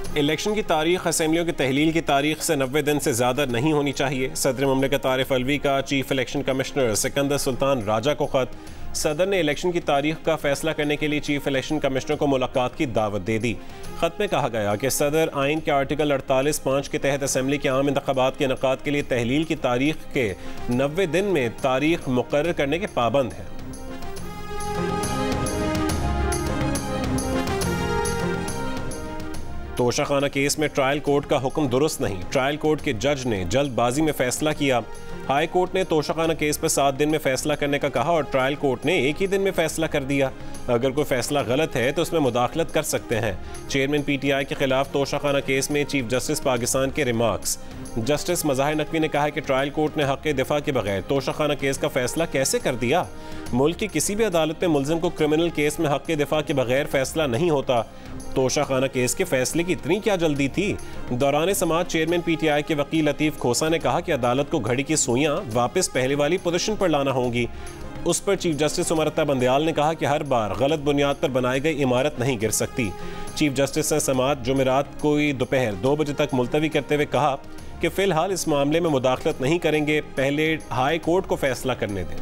Election की तारीख असम्बलियों की तहलील की तारीख से 90 दिन से ज़्यादा नहीं होनी चाहिए। सदर मुमलिकत आरिफ अलवी का chief election commissioner Sikandar Sultan Raja को ख़त। सदर ने इलेक्शन की तारीख का फैसला करने के लिए चीफ इलेक्शन कमिश्नर को मुलाकात की दावत दे दी। ख़त में कहा गया कि सदर आइन के आर्टिकल 48(5) के तहत असम्बली के आम इंतखाबात के इनेकाद के लिए तहलील की तारीख के 90 दिन में तारीख मुकर्रर करने के पाबंद हैं। तोशाखाना केस में ट्रायल कोर्ट का हुक्म दुरुस्त नहीं। ट्रायल कोर्ट के जज ने जल्दबाजी में फैसला किया। हाई कोर्ट ने तोशाखाना केस पर 7 दिन में फैसला करने का कहा और ट्रायल कोर्ट ने 1 ही दिन में फैसला कर दिया। अगर कोई फैसला गलत है तो उसमें मुदाखलत कर सकते हैं। चेयरमैन PTI के खिलाफ तोशाखाना केस में चीफ जस्टिस पाकिस्तान के रिमार्क्स। जस्टिस मज़ाहिर नकवी ने कहा कि ट्रायल कोर्ट ने हक़ दिफा के बगैर तोशाखाना केस का फैसला कैसे कर दिया। मुल्क की किसी भी अदालत में मुलजिम को क्रिमिनल केस में हक़ दिफा के बगैर फैसला नहीं होता। तोशाखाना केस के फैसले की इतनी क्या जल्दी थी। दौरान समाअत चेयरमैन PTI के वकील लतीफ़ खोसा ने कहा कि अदालत को घड़ी की सुइयां वापस पहले वाली पोजीशन पर लाना होंगी। उस पर चीफ जस्टिस उमर अता बंदयाल ने कहा कि हर बार गलत बुनियाद पर बनाई गई इमारत नहीं गिर सकती। चीफ जस्टिस ने समाअत जुमेरात को दोपहर 2 बजे तक मुलतवी करते हुए कहा कि फ़िलहाल इस मामले में मुदाखलत नहीं करेंगे, पहले हाई कोर्ट को फैसला करने दें।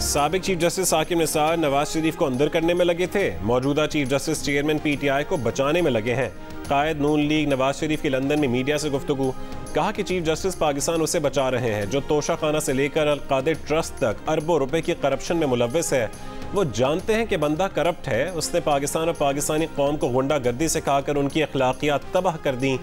साबिक चीफ जस्टिस साकिब निसार नवाज शरीफ को अंदर करने में लगे थे। मौजूदा चीफ जस्टिस चेयरमैन PTI को बचाने में लगे हैं। कायद नून लीग नवाज शरीफ की लंदन में मीडिया से गुफ्तगू। कहा कि चीफ जस्टिस पाकिस्तान उसे बचा रहे हैं जो तोशाखाना से लेकर अल-कादिर ट्रस्ट तक अरबों रुपए की करप्शन में मुलव्वस है। वो जानते हैं कि बंदा करप्ट है। उसने पाकिस्तान और पाकिस्तानी कौम को गुंडागर्दी से खाकर उनकी अखलाकियात तबाह कर दी,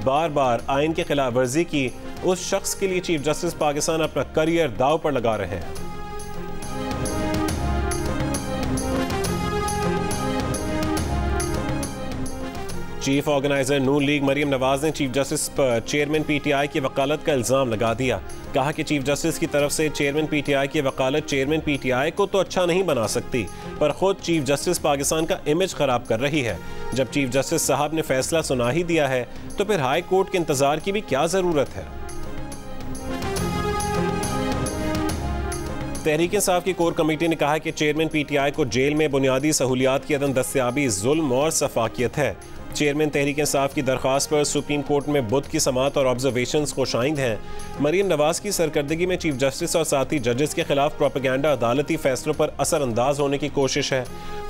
बार बार आइन की खिलाफ वर्जी की। उस शख्स के लिए चीफ जस्टिस पाकिस्तान अपना करियर दाव पर लगा रहे हैं। चीफ ऑर्गेनाइजर नून लीग मरियम नवाज ने चीफ जस्टिस पर चेयरमैन PTI की वकालत का इल्ज़ाम लगा दिया। कहा कि चीफ जस्टिस की तरफ से चेयरमैन PTI की वकालत चेयरमैन PTI को तो अच्छा नहीं बना सकती, पर खुद चीफ जस्टिस पाकिस्तान का इमेज खराब कर रही है। जब चीफ जस्टिस साहब ने फैसला सुना ही दिया है तो फिर हाई कोर्ट के इंतजार की भी क्या ज़रूरत है। तहरीक इंसाफ की कोर कमेटी ने कहा कि चेयरमैन PTI को जेल में बुनियादी सहूलियात की अदम दस्तयाबी जुल्म और सफाकियत है। चेयरमैन तहरीक इंसाफ की दरख्वास्त पर सुप्रीम कोर्ट में बुध की समाअत और ऑब्जर्वेशंस खुशाइंद हैं। मरियम नवाज की सरकर्दगी में चीफ जस्टिस और साथी जजेस के खिलाफ प्रोपेगेंडा अदालती फैसलों पर असरअंदाज होने की कोशिश है।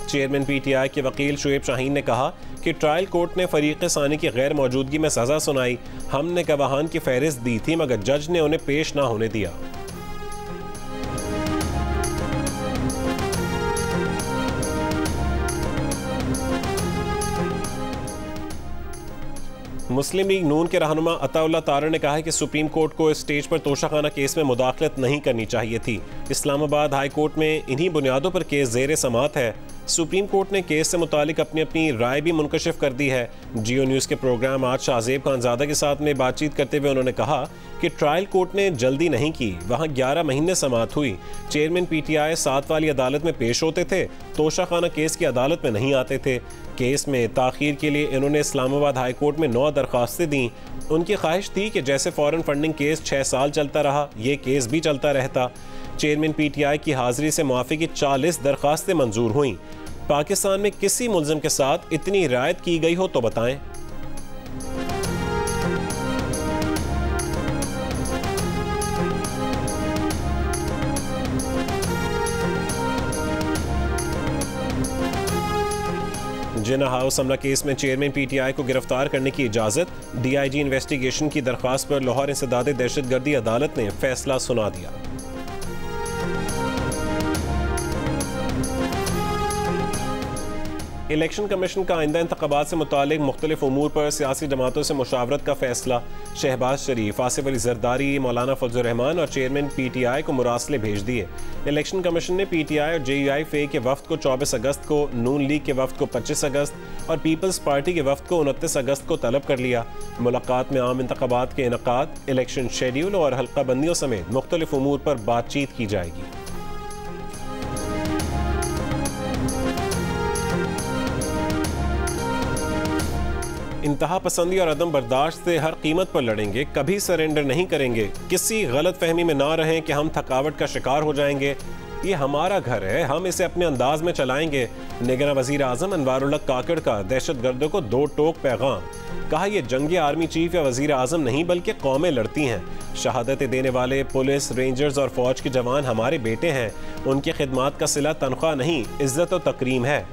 चेयरमैन PTI के वकील शुएब शाहीन ने कहा कि ट्रायल कोर्ट ने फरीक सानी की गैर मौजूदगी में सज़ा सुनाई। हमने गवाहान की फहरिस्त दी थी मगर जज ने उन्हें पेश ना होने दिया। मुस्लिम लीग नून के रहनुमा अताउल्लाह तारा ने कहा है कि सुप्रीम कोर्ट को इस स्टेज पर तोशाखाना केस में मुदाखलत नहीं करनी चाहिए थी। इस्लामाबाद हाई कोर्ट में इन्हीं बुनियादों पर केस ज़ेर समाअत है। सुप्रीम कोर्ट ने केस से मुतालिक अपनी अपनी राय भी मुनकशिफ कर दी है। जियो न्यूज़ के प्रोग्राम आज शाहजेब खानजादा के साथ में बातचीत करते हुए उन्होंने कहा कि ट्रायल कोर्ट ने जल्दी नहीं की, वहाँ 11 महीने समाअत हुई। चेयरमैन PTI 7 वाली अदालत में पेश होते थे, तोशाखाना केस की अदालत में नहीं आते थे। केस में ताख़ीर के लिए इन्होंने इस्लामाबाद हाई कोर्ट में 9 दरख्वास्तें दी। उनकी ख्वाहिश थी कि जैसे फॉरेन फंडिंग केस 6 साल चलता रहा, ये केस भी चलता रहता। चेयरमैन PTI की हाजिरी से मुआफ़ी की 40 दरख्वास्तें मंजूर हुईं। पाकिस्तान में किसी मुल्ज़िम के साथ इतनी रियायत की गई हो तो बताएं। जिन्ना हाउस हमला केस में चेयरमैन PTI को गिरफ्तार करने की इजाज़त। DIG इन्वेस्टिगेशन की दरख्वास्त पर लाहौर इंसदाद दहशतगर्दी अदालत ने फैसला सुना दिया। इलेक्शन कमीशन का आइंदा इंतखाबात से मुतालिक मुख्तलिफ उमूर पर सियासी जमातों से मुशावरत का फैसला। शहबाज शरीफ, आसिफ अली जरदारी, मौलाना फजल रहमान और चेयरमैन PTI को मुरासले भेज दिए। इलेक्शन कमीशन ने PTI और JUI के वफ्द को 24 अगस्त को, नून लीग के वफ्द को 25 अगस्त और पीपल्स पार्टी के वफ्द को 29 अगस्त को तलब कर लिया। मुलाकात में आम इंतखाबात के इनेकाद, इलेक्शन शेड्यूल और हल्का बंदियों समेत मुख्तलिफ उमूर पर बातचीत की जाएगी। इंतहा पसंदी और अदम बर्दाश्त से हर कीमत पर लड़ेंगे, कभी सरेंडर नहीं करेंगे। किसी गलत फहमी में ना रहें कि हम थकावट का शिकार हो जाएंगे। ये हमारा घर है, हम इसे अपने अंदाज में चलाएंगे। निगरान वजीर आजम अनवारुल्लाह काकड़ का दहशत गर्दों को दो टोक पैगाम। कहा यह जंगी आर्मी चीफ या वजीर आजम नहीं बल्कि कौमें लड़ती हैं। शहादतें देने वाले पुलिस, रेंजर्स और फौज के जवान हमारे बेटे हैं। उनकी खिदमात का सिला तनख्वाह नहीं, इज्जत और तकरीम है।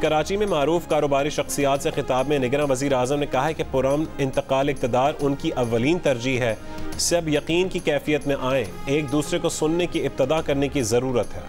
कराची में मारूफ कारोबारी शख्सियात से खिताब में निगरान वजीर आजम ने कहा है कि पुरअमन इंतकाल इक़्तिदार उनकी अव्वलीन तरजीह है। सब यकीन की कैफियत में आए, एक दूसरे को सुनने की इब्तदा करने की ज़रूरत है।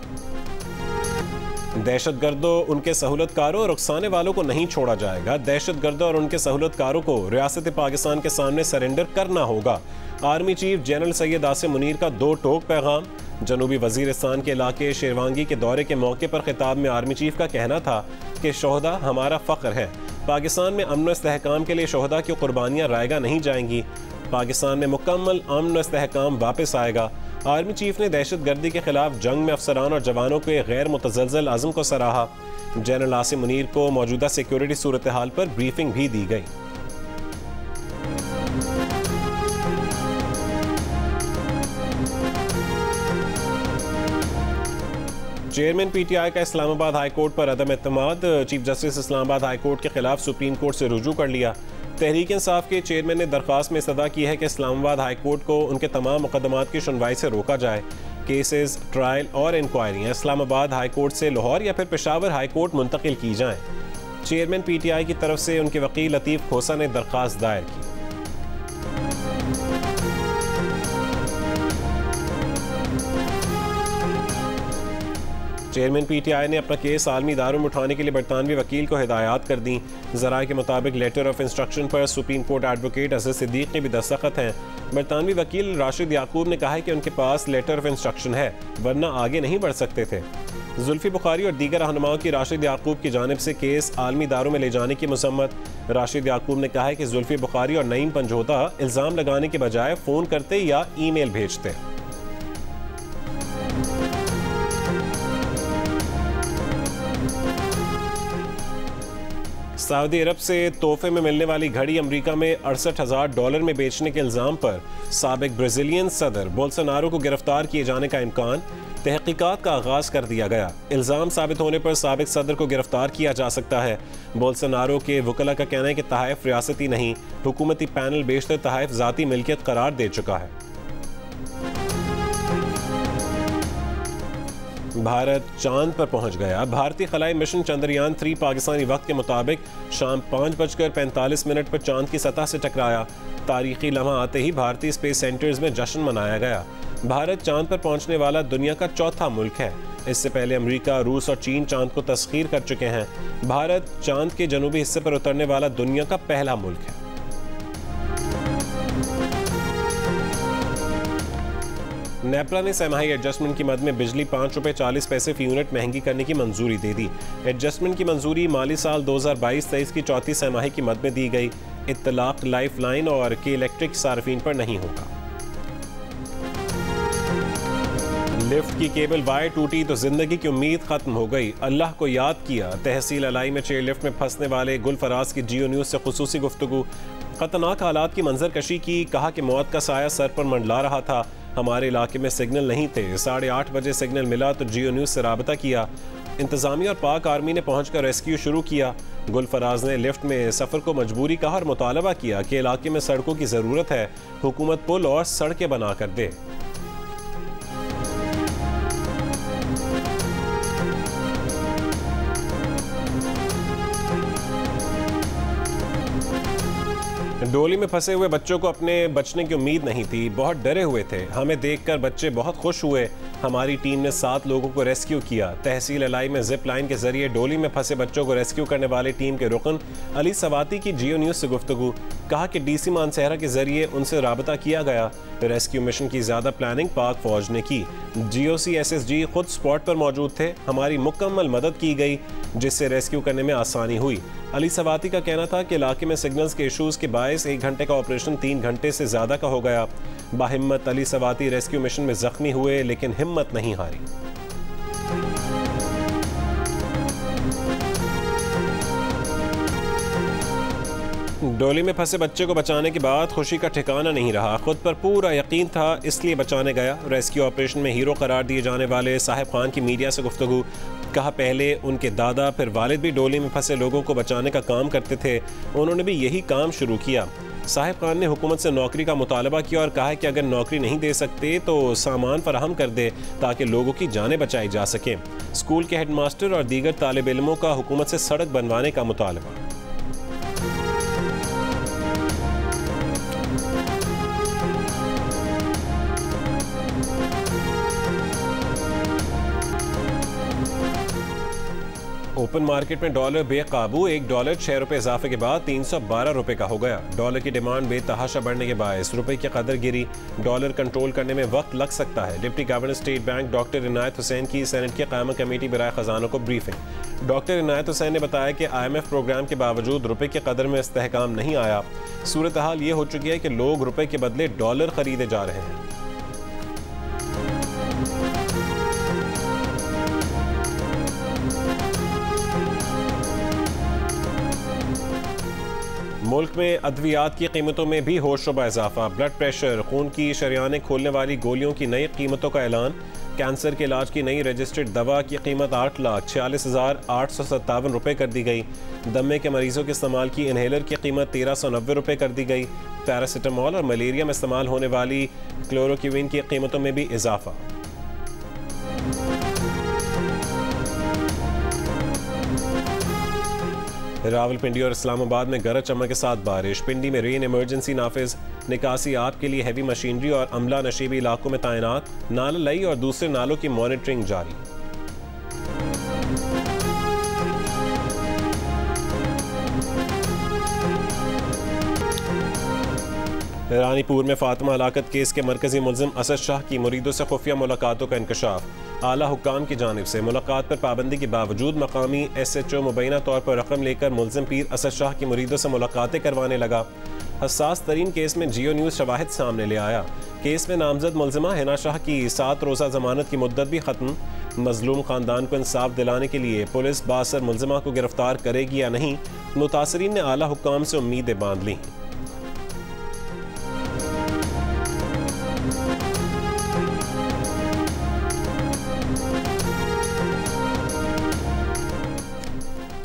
दहशत गर्दों, उनके सहूलतकारों और उकसाने वालों को नहीं छोड़ा जाएगा। दहशत गर्दों और उनके सहूलतकारों को रियासत पाकिस्तान के सामने सरेंडर करना होगा। Army chief general Syed Asim Munir का दो टोक पैगाम। जनूबी वजीरिस्तान के इलाके शेरवांगी के दौरे के मौके पर खिताब में आर्मी चीफ का कहना था कि शोहदा हमारा फ़ख्र है। पाकिस्तान में अमन व इस्तेहकाम के लिए शोहदा की कुर्बानियाँ रायगा नहीं जाएंगी। पाकिस्तान में मुकम्मल अमन व इस्तेहकाम वापस आएगा। आर्मी चीफ ने दहशत गर्दी के खिलाफ जंग में अफसरान और जवानों के गैर मुतज़लज़ल अज़्म को सराहा। जनरल आसिम मुनीर को मौजूदा सिक्योरिटी सूरत हाल पर ब्रीफिंग भी दी गई। चेयरमैन पीटीआई का इस्लामाबाद हाई कोर्ट पर अदम एतमाद। Chief justice Islamabad high court के खिलाफ सुप्रीम कोर्ट से रुजू कर लिया। तहरीक इंसाफ के चेयरमैन ने दरख्वास्त में इस्तदा की है कि इस्लामाबाद हाई कोर्ट को उनके तमाम मुकदमात की सुनवाई से रोका जाए। केसेस, ट्रायल और इंक्वायरियाँ इस्लामाबाद हाई कोर्ट से लाहौर या फिर पेशावर हाई कोर्ट मुंतकिल की जाएँ। चेयरमैन पीटीआई की तरफ से उनके वकील लतीफ़ खोसा ने दरख्वास्त दायर की। चेयरमैन पीटीआई ने अपना केस आलमी इदारों में उठाने के लिए बरतानवी वकील को हिदायत कर दी। ज़राए के मुताबिक लेटर ऑफ इंस्ट्रक्शन पर supreme court advocate Azhar Siddiq के भी दस्तखत हैं। बरतानवी वकील राशिद याकूब ने कहा है कि उनके पास लेटर ऑफ इंस्ट्रक्शन है, वरना आगे नहीं बढ़ सकते थे। जुल्फी बुखारी और दीगर रहनुमाओं की राशिद याकूब की जानिब से केस आलमी इदारों में ले जाने की मजम्मत। राशिद याकूब ने कहा है कि जुल्फी बुखारी और नईम पंजोता इल्ज़ाम लगाने के बजाय फ़ोन करते या ईमेल भेजते। सऊदी अरब से तोहफे में मिलने वाली घड़ी अमेरिका में $68,000 में बेचने के इल्ज़ाम पर साबिक ब्राज़ीलियन सदर बोल्सोनारो को गिरफ्तार किए जाने का इम्कान। तहकीकात का आगाज़ कर दिया गया। इल्ज़ाम साबित होने पर साबिक सदर को गिरफ्तार किया जा सकता है। बोल्सोनारो के वकला का कहना है कि तहफ़ रियासती नहीं, हुकूमती पैनल बेशतर तहफ़ ज़ाती मिल्कियत करार दे चुका है। भारत चांद पर पहुंच गया। भारतीय खलाई मिशन चंद्रयान 3 पाकिस्तानी वक्त के मुताबिक शाम 5:45 पर चांद की सतह से टकराया। तारीखी लम्हा आते ही भारतीय स्पेस सेंटर्स में जश्न मनाया गया। भारत चांद पर पहुंचने वाला दुनिया का चौथा मुल्क है। इससे पहले अमेरिका, रूस और चीन चांद को तस्खीर कर चुके हैं। भारत चांद के जनूबी हिस्से पर उतरने वाला दुनिया का पहला मुल्क है। नेपला ने सेमाही एडजस्टमेंट की मद में बिजली ₹5.40 फी यूनिट महंगी करने की मंजूरी दे दी। एडजस्टमेंट की मंजूरी माली साल 2022-23 की चौथी सेमाही की मद में दी गई। इत्तलाक, लाइफ लाइन और के इलेक्ट्रिक सार्फिन पर नहीं होगा। लिफ्ट की केबल वायर टूटी तो जिंदगी की उम्मीद खत्म हो गई। अल्लाह को याद किया। तहसील अलाई में चेयर लिफ्ट में फंसने वाले गुल फराज की जियो न्यूज़ से खुसूसी गुफ्तगू। खतरनाक हालात की मंजर कशी की। कहा कि मौत का साया सर पर मंडला रहा था। हमारे इलाके में सिग्नल नहीं थे। 8:30 बजे सिग्नल मिला तो जियो न्यूज़ से राबता किया। इंतज़ामिया और पाक आर्मी ने पहुंचकर रेस्क्यू शुरू किया। गुल फराज ने लिफ्ट में सफ़र को मजबूरी कहा और मुतालबा किया कि इलाके में सड़कों की ज़रूरत है, हुकूमत पुल और सड़कें बना कर दे। डोली में फंसे हुए बच्चों को अपने बचने की उम्मीद नहीं थी। बहुत डरे हुए थे। हमें देखकर बच्चे बहुत खुश हुए। हमारी टीम ने 7 लोगों को रेस्क्यू किया। तहसील अलाई में जिप लाइन के जरिए डोली में फंसे बच्चों को रेस्क्यू करने वाली टीम के रुकन अली सवाती की जियो न्यूज़ से गुफ्तगू। कहा कि डीसी मानसहरा के जरिए उनसे राबता किया गया। रेस्क्यू मिशन की ज़्यादा प्लानिंग पाक फौज ने की। GOC SSG खुद स्पॉट पर मौजूद थे। हमारी मुकम्मल मदद की गई, जिससे रेस्क्यू करने में आसानी हुई। अली सवाती का कहना था कि इलाके में सिग्नल्स के इशूज़ के बायस 1 घंटे का ऑपरेशन 3 घंटे से ज़्यादा का हो गया। बाहिम्मत अली सवाती रेस्क्यू मिशन में जख्मी हुए, लेकिन हिम्मत नहीं हारी। डोली में फंसे बच्चे को बचाने के बाद खुशी का ठिकाना नहीं रहा। खुद पर पूरा यकीन था, इसलिए बचाने गया। रेस्क्यू ऑपरेशन में हीरो करार दिए जाने वाले साहिब खान की मीडिया से गुफ्तगू। कहा पहले उनके दादा फिर वालिद भी डोली में फंसे लोगों को बचाने का काम करते थे, उन्होंने भी यही काम शुरू किया। साहिब खान ने हुकूमत से नौकरी का मुतालबा किया और कहा कि अगर नौकरी नहीं दे सकते तो सामान फराहम कर दे ताकि लोगों की जानें बचाई जा सकें। स्कूल के हेडमास्टर और दीगर तालिब इल्मों का हुकूमत से सड़क बनवाने का मुतालबा। ओपन मार्केट में डॉलर बेकाबू, $1 6 रुपए इजाफे के बाद 312 रुपए का हो गया। डॉलर की डिमांड बेतहाशा बढ़ने के बायस रुपए की कदर गिरी। डॉलर कंट्रोल करने में वक्त लग सकता है। Deputy governor state bank doctor Inayat Hussain की सेनेट की क़यामा कमेटी बराए खजाना को ब्रीफिंग। डॉक्टर इनायत हुसैन ने बताया कि IMF प्रोग्राम के बावजूद रुपए की कदर में इस्तेहकाम नहीं आया। सूरत हाल ये हो चुकी है कि लोग रुपए के बदले डॉलर खरीदे जा रहे हैं। मुल्क में अद्वियात की कीमतों में भी होशरुबा इजाफा। ब्लड प्रेशर, खून की शरियानें खोलने वाली गोलियों की नई कीमतों का ऐलान। कैंसर के इलाज की नई रजिस्टर्ड दवा की कीमत 8,46,857 रुपये कर दी गई। दमे के मरीजों के इस्तेमाल की इनहेलर की कीमत 1,390 रुपये कर दी गई। पैरासीटामोल और मलेरिया में इस्तेमाल होने वाली क्लोरोक्विन की कीमतों में भी इजाफा। रावलपिंडी और इस्लामाबाद में गरज चमक के साथ बारिश। पिंडी में रेन इमरजेंसी नाफिज। निकासी आप के लिए हैवी मशीनरी और अमला नशीबी इलाकों में तैनात। नाला लई और दूसरे नालों की मॉनिटरिंग जारी। रानीपुर में फातिमा हलाकत केस के मरकजी मुलजिम असद शाह की मुरीदों से खुफिया मुलाकातों का इंकशाफ। आला हुक्काम की जानिब से मुलाकात पर पाबंदी के बावजूद मकामी SHO मुबैना तौर पर रकम लेकर मुलजिम पीर असद शाह की मुरीदों से मुलाकातें करवाने लगा। हसास तरीन केस में जियो न्यूज़ शवाहिद सामने ले आया। केस में नामजद मुलजिमा हिना शाह की 7 रोज़ा जमानत की मुद्दत भी ख़त्म। मजलूम ख़ानदान को इंसाफ दिलाने के लिए पुलिस बासर मुलजिमा को गिरफ्तार करेगी या नहीं, मुतासरीन ने आला हुक्काम से उम्मीदें बांध ली।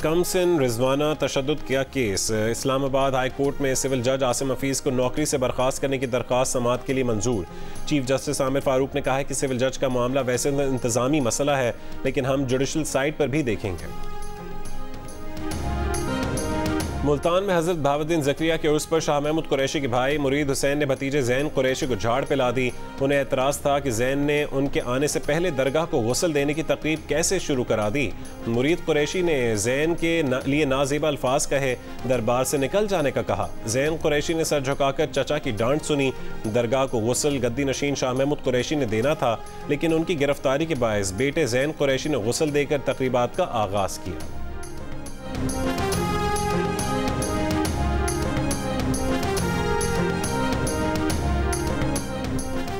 कमसिन रिजवाना तशद्दुद का केस। इस्लामाबाद हाई कोर्ट में सिविल जज आसिम हफीज़ को नौकरी से बर्खास्त करने की दरख्वास्त समाअत के लिए मंजूर। चीफ जस्टिस आमिर फारूक ने कहा है कि सिविल जज का मामला वैसे इंतजामी मसला है, लेकिन हम जुडिशल साइड पर भी देखेंगे। मुल्तान में हजरत बहाउद्दीन ज़करिया के उर्स पर शाह महमूद कुरैशी के भाई मुरीद हुसैन ने भतीजे जैन कुरैशी को झाड़ पिला दी। उन्हें एतराज़ था कि जैन ने उनके आने से पहले दरगाह को गुस्ल देने की तकरीब कैसे शुरू करा दी। मुरीद कुरैशी ने जैन के लिए नाज़ेबा अल्फाज कहे, दरबार से निकल जाने का कहा। जैन कुरैशी ने सर झुकाकर चचा की डांट सुनी। दरगाह को गुस्ल गद्दी नशीन शाह महमूद कुरैशी ने देना था, लेकिन उनकी गिरफ्तारी के बायस बेटे जैन कुरैशी ने गुस्ल देकर तकरीबात का आगाज़ किया।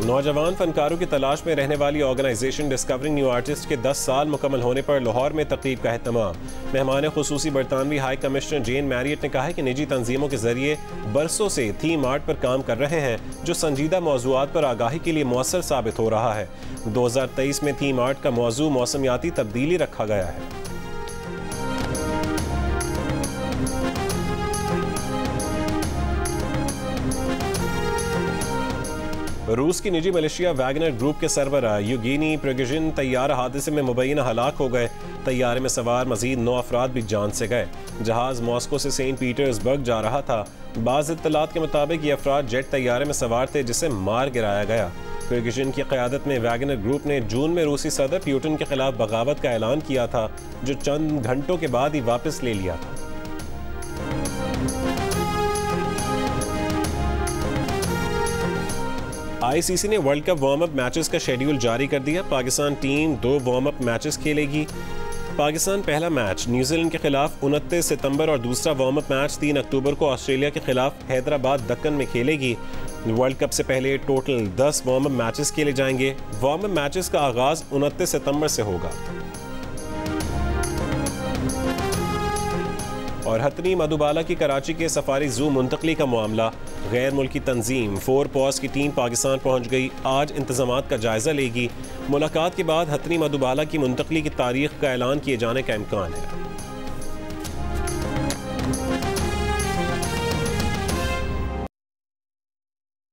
नौजवान फनकारों की तलाश में रहने वाली ऑर्गेनाइजेशन डिस्कवरिंग न्यू आर्टिस्ट के 10 साल मुकम्मल होने पर लाहौर में तकरीब का एहतमाम। मेहमान खुसूसी बरतानवी हाई कमिश्नर जेन मैरियट ने कहा है कि निजी तंजीमों के जरिए बरसों से थीम आर्ट पर काम कर रहे हैं, जो संजीदा मौज़ूआत पर आगाही के लिए मौसर साबित हो रहा है। 2023 में थीम आर्ट का मौजू मौसमियाती तब्दीली रखा गया है। रूस की निजी मलेशिया वैगनर ग्रुप के सरबराह युगेनी प्रिगोजिन तैयारा हादसे में मुबैना हलाक हो गए। तैयारे में सवार मजीद 9 अफराद भी जान से गए। जहाज मॉस्को से सेंट पीटर्सबर्ग जा रहा था। बाज़ इत्तलात के मुताबिक ये अफराद जेट तैयारे में सवार थे, जिसे मार गिराया गया। प्रिगोजिन की क़यादत में वैगनर ग्रुप ने जून में रूसी सदर पुतिन के खिलाफ बगावत का ऐलान किया था, जो चंद घंटों के बाद ही वापस ले लिया था। ICC ने world cup warm up matches का शेड्यूल जारी कर दिया। Pakistan team 2 warm up matches खेलेगी। पाकिस्तान पहला मैच न्यूजीलैंड के खिलाफ 29 सितंबर और दूसरा वार्म अप मैच 3 अक्टूबर को ऑस्ट्रेलिया के खिलाफ हैदराबाद दक्कन में खेलेगी। वर्ल्ड कप से पहले टोटल 10 वार्म अप मैचेस खेले जाएंगे। वार्म अप मैचेस का आगाज 29 सितंबर से होगा। और हथनी मधुबाला की कराची के सफारी जू मुंतकली का मामला, गैर मुल्की तंजीम 4 पॉज की टीम पाकिस्तान पहुँच गई, आज इंतजामात का जायजा लेगी। मुलाकात के बाद हथनी मधुबाला की मुंतकली की तारीख का ऐलान किए जाने का इम्कान है।